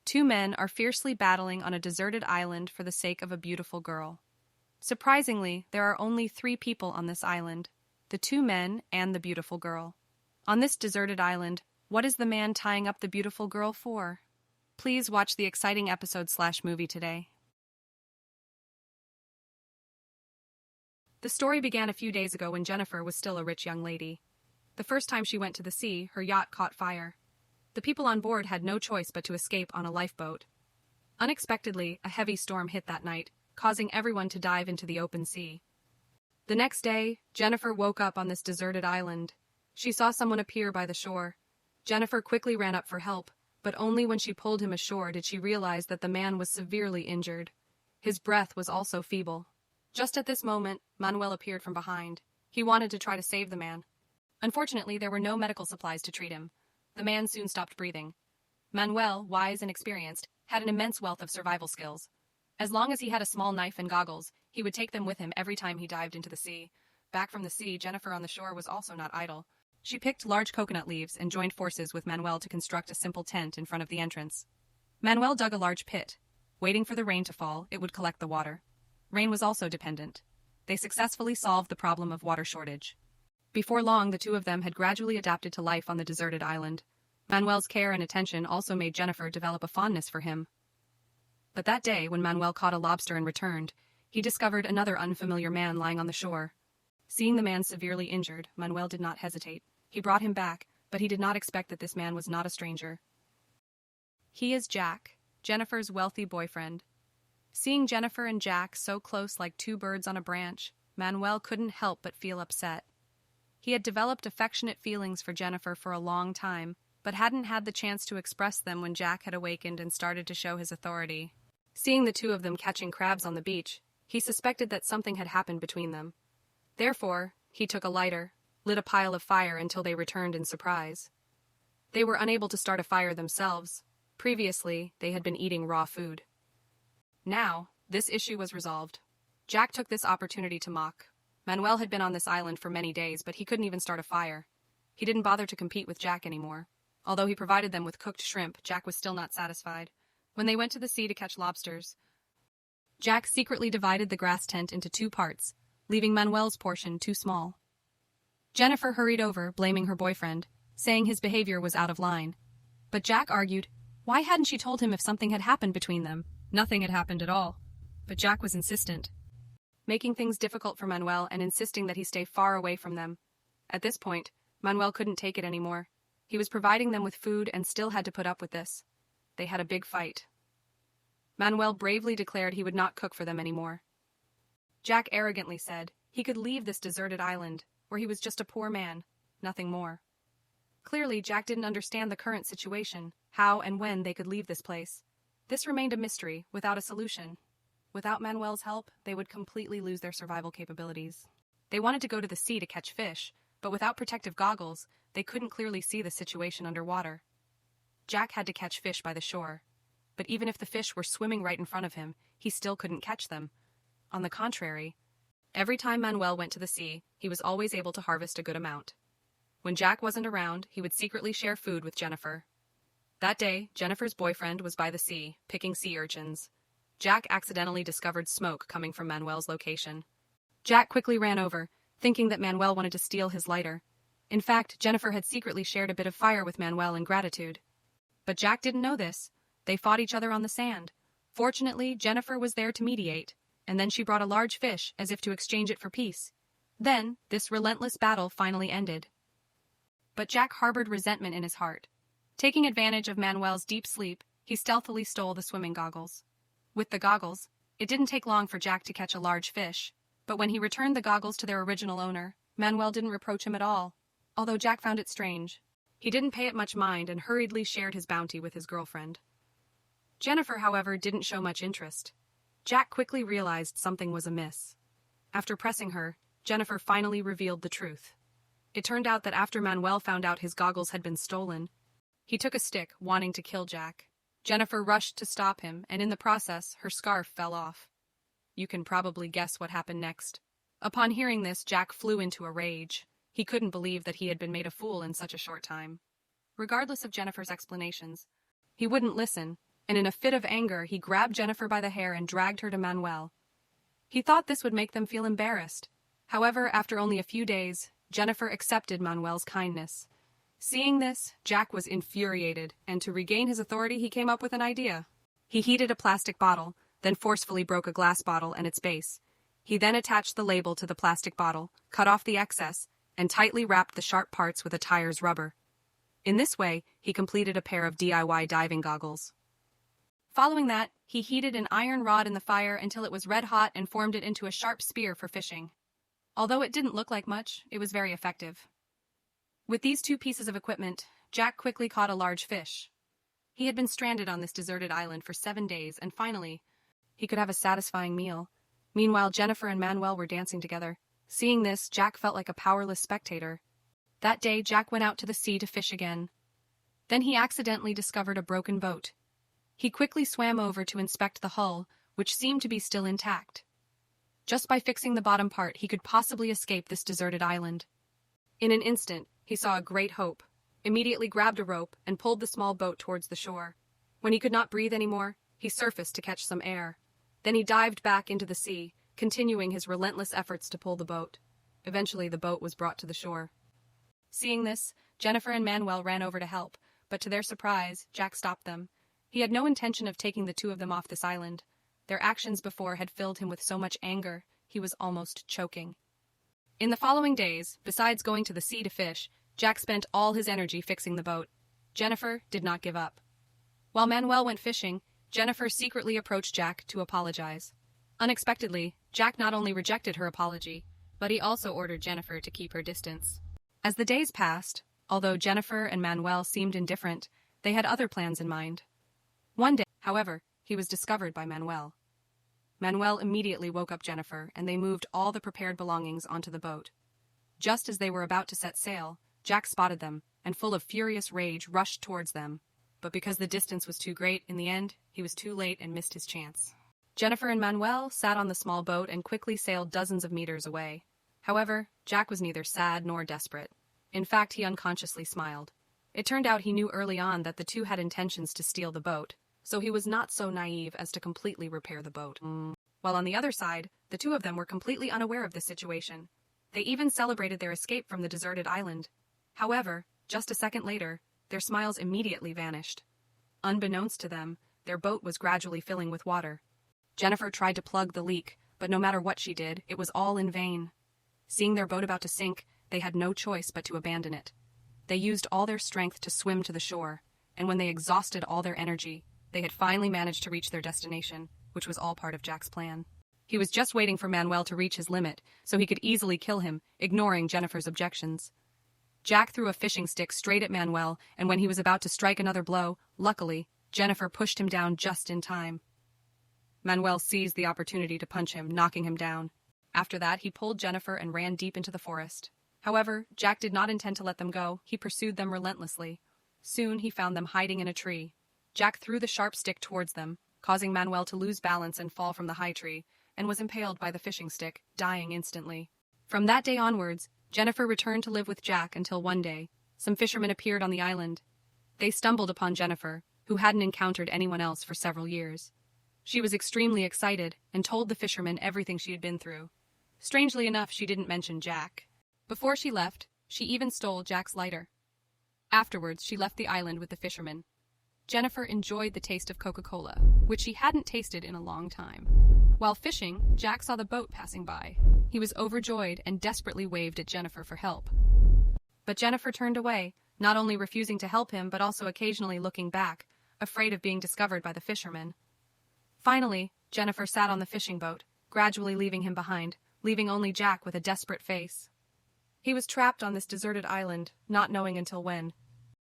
Two men are fiercely battling on a deserted island for the sake of a beautiful girl. Surprisingly, there are only 3 people on this island: the 2 men and the beautiful girl. On this deserted island, what is the man tying up the beautiful girl for? Please watch the exciting episode/movie today. The story began a few days ago when Jennifer was still a rich young lady. The first time she went to the sea, her yacht caught fire. The people on board had no choice but to escape on a lifeboat. Unexpectedly, a heavy storm hit that night, causing everyone to dive into the open sea. The next day, Jennifer woke up on this deserted island. She saw someone appear by the shore. Jennifer quickly ran up for help, but only when she pulled him ashore did she realize that the man was severely injured. His breath was also feeble. Just at this moment, Manuel appeared from behind. He wanted to try to save the man. Unfortunately, there were no medical supplies to treat him. The man soon stopped breathing. Manuel, wise and experienced, had an immense wealth of survival skills. As long as he had a small knife and goggles, he would take them with him every time he dived into the sea. Back from the sea, Jennifer on the shore was also not idle. She picked large coconut leaves and joined forces with Manuel to construct a simple tent in front of the entrance. Manuel dug a large pit. Waiting for the rain to fall, it would collect the water. Rain was also dependent. They successfully solved the problem of water shortage. Before long, the 2 of them had gradually adapted to life on the deserted island. Manuel's care and attention also made Jennifer develop a fondness for him. But that day, when Manuel caught a lobster and returned, he discovered another unfamiliar man lying on the shore. Seeing the man severely injured, Manuel did not hesitate. He brought him back, but he did not expect that this man was not a stranger. He is Jack, Jennifer's wealthy boyfriend. Seeing Jennifer and Jack so close like 2 birds on a branch, Manuel couldn't help but feel upset. He had developed affectionate feelings for Jennifer for a long time, but hadn't had the chance to express them when Jack had awakened and started to show his authority. Seeing the 2 of them catching crabs on the beach, he suspected that something had happened between them. Therefore, he took a lighter, lit a pile of fire until they returned in surprise. They were unable to start a fire themselves. Previously, they had been eating raw food. Now, this issue was resolved. Jack took this opportunity to mock. Manuel had been on this island for many days, but he couldn't even start a fire. He didn't bother to compete with Jack anymore. Although he provided them with cooked shrimp, Jack was still not satisfied. When they went to the sea to catch lobsters, Jack secretly divided the grass tent into 2 parts, leaving Manuel's portion too small. Jennifer hurried over, blaming her boyfriend, saying his behavior was out of line. But Jack argued, why hadn't she told him if something had happened between them? Nothing had happened at all. But Jack was insistent, making things difficult for Manuel and insisting that he stay far away from them. At this point, Manuel couldn't take it anymore. He was providing them with food and still had to put up with this. They had a big fight. Manuel bravely declared he would not cook for them anymore. Jack arrogantly said he could leave this deserted island, where he was just a poor man, nothing more. Clearly, Jack didn't understand the current situation, how and when they could leave this place. This remained a mystery, without a solution. Without Manuel's help, they would completely lose their survival capabilities. They wanted to go to the sea to catch fish, but without protective goggles, they couldn't clearly see the situation underwater. Jack had to catch fish by the shore, but even if the fish were swimming right in front of him, he still couldn't catch them. On the contrary, every time Manuel went to the sea, he was always able to harvest a good amount. When Jack wasn't around, he would secretly share food with Jennifer. That day, Jennifer's boyfriend was by the sea, picking sea urchins. Jack accidentally discovered smoke coming from Manuel's location. Jack quickly ran over, thinking that Manuel wanted to steal his lighter. In fact, Jennifer had secretly shared a bit of fire with Manuel in gratitude. But Jack didn't know this. They fought each other on the sand. Fortunately, Jennifer was there to mediate, and then she brought a large fish as if to exchange it for peace. Then, this relentless battle finally ended. But Jack harbored resentment in his heart. Taking advantage of Manuel's deep sleep, he stealthily stole the swimming goggles. With the goggles, it didn't take long for Jack to catch a large fish, but when he returned the goggles to their original owner, Manuel didn't reproach him at all, although Jack found it strange. He didn't pay it much mind and hurriedly shared his bounty with his girlfriend. Jennifer, however, didn't show much interest. Jack quickly realized something was amiss. After pressing her, Jennifer finally revealed the truth. It turned out that after Manuel found out his goggles had been stolen, he took a stick, wanting to kill Jack. Jennifer rushed to stop him, and in the process, her scarf fell off. You can probably guess what happened next. Upon hearing this, Jack flew into a rage. He couldn't believe that he had been made a fool in such a short time. Regardless of Jennifer's explanations, he wouldn't listen. and in a fit of anger he grabbed Jennifer by the hair and dragged her to Manuel. He thought this would make them feel embarrassed. However, after only a few days, Jennifer accepted Manuel's kindness. Seeing this, Jack was infuriated, and to regain his authority he came up with an idea. He heated a plastic bottle, then forcefully broke a glass bottle and its base. He then attached the label to the plastic bottle, cut off the excess, and tightly wrapped the sharp parts with a tire's rubber. In this way, he completed a pair of DIY diving goggles. Following that, he heated an iron rod in the fire until it was red hot and formed it into a sharp spear for fishing. Although it didn't look like much, it was very effective. With these two pieces of equipment, Jack quickly caught a large fish. He had been stranded on this deserted island for 7 days, and finally, he could have a satisfying meal. Meanwhile, Jennifer and Manuel were dancing together. Seeing this, Jack felt like a powerless spectator. That day, Jack went out to the sea to fish again. Then he accidentally discovered a broken boat. He quickly swam over to inspect the hull, which seemed to be still intact. Just by fixing the bottom part, he could possibly escape this deserted island. In an instant, he saw a great hope, immediately grabbed a rope and pulled the small boat towards the shore. When he could not breathe anymore, he surfaced to catch some air. Then he dived back into the sea, continuing his relentless efforts to pull the boat. Eventually, the boat was brought to the shore. Seeing this, Jennifer and Manuel ran over to help, but to their surprise, Jack stopped them. He had no intention of taking the two of them off this island. Their actions before had filled him with so much anger, he was almost choking. In the following days, besides going to the sea to fish, Jack spent all his energy fixing the boat. Jennifer did not give up. While Manuel went fishing, Jennifer secretly approached Jack to apologize. Unexpectedly, Jack not only rejected her apology, but he also ordered Jennifer to keep her distance. As the days passed, although Jennifer and Manuel seemed indifferent, they had other plans in mind. One day, however, he was discovered by Manuel. Manuel immediately woke up Jennifer, and they moved all the prepared belongings onto the boat. Just as they were about to set sail, Jack spotted them, and full of furious rage rushed towards them. But because the distance was too great, in the end, he was too late and missed his chance. Jennifer and Manuel sat on the small boat and quickly sailed dozens of meters away. However, Jack was neither sad nor desperate. In fact, he unconsciously smiled. It turned out he knew early on that the two had intentions to steal the boat, so he was not so naive as to completely repair the boat. While on the other side, the two of them were completely unaware of the situation. They even celebrated their escape from the deserted island. However, just a second later, their smiles immediately vanished. Unbeknownst to them, their boat was gradually filling with water. Jennifer tried to plug the leak, but no matter what she did, it was all in vain. Seeing their boat about to sink, they had no choice but to abandon it. They used all their strength to swim to the shore, and when they exhausted all their energy, they had finally managed to reach their destination, which was all part of Jack's plan. He was just waiting for Manuel to reach his limit, so he could easily kill him, ignoring Jennifer's objections. Jack threw a fishing stick straight at Manuel, and when he was about to strike another blow, luckily, Jennifer pushed him down just in time. Manuel seized the opportunity to punch him, knocking him down. After that, he pulled Jennifer and ran deep into the forest. However, Jack did not intend to let them go. He pursued them relentlessly. Soon, he found them hiding in a tree. Jack threw the sharp stick towards them, causing Manuel to lose balance and fall from the high tree, and was impaled by the fishing stick, dying instantly. From that day onwards, Jennifer returned to live with Jack until one day, some fishermen appeared on the island. They stumbled upon Jennifer, who hadn't encountered anyone else for several years. She was extremely excited and told the fishermen everything she had been through. Strangely enough, she didn't mention Jack. Before she left, she even stole Jack's lighter. Afterwards, she left the island with the fishermen. Jennifer enjoyed the taste of Coca-Cola, which she hadn't tasted in a long time. While fishing, Jack saw the boat passing by. He was overjoyed and desperately waved at Jennifer for help. But Jennifer turned away, not only refusing to help him but also occasionally looking back, afraid of being discovered by the fishermen. Finally, Jennifer sat on the fishing boat, gradually leaving him behind, leaving only Jack with a desperate face. He was trapped on this deserted island, not knowing until when,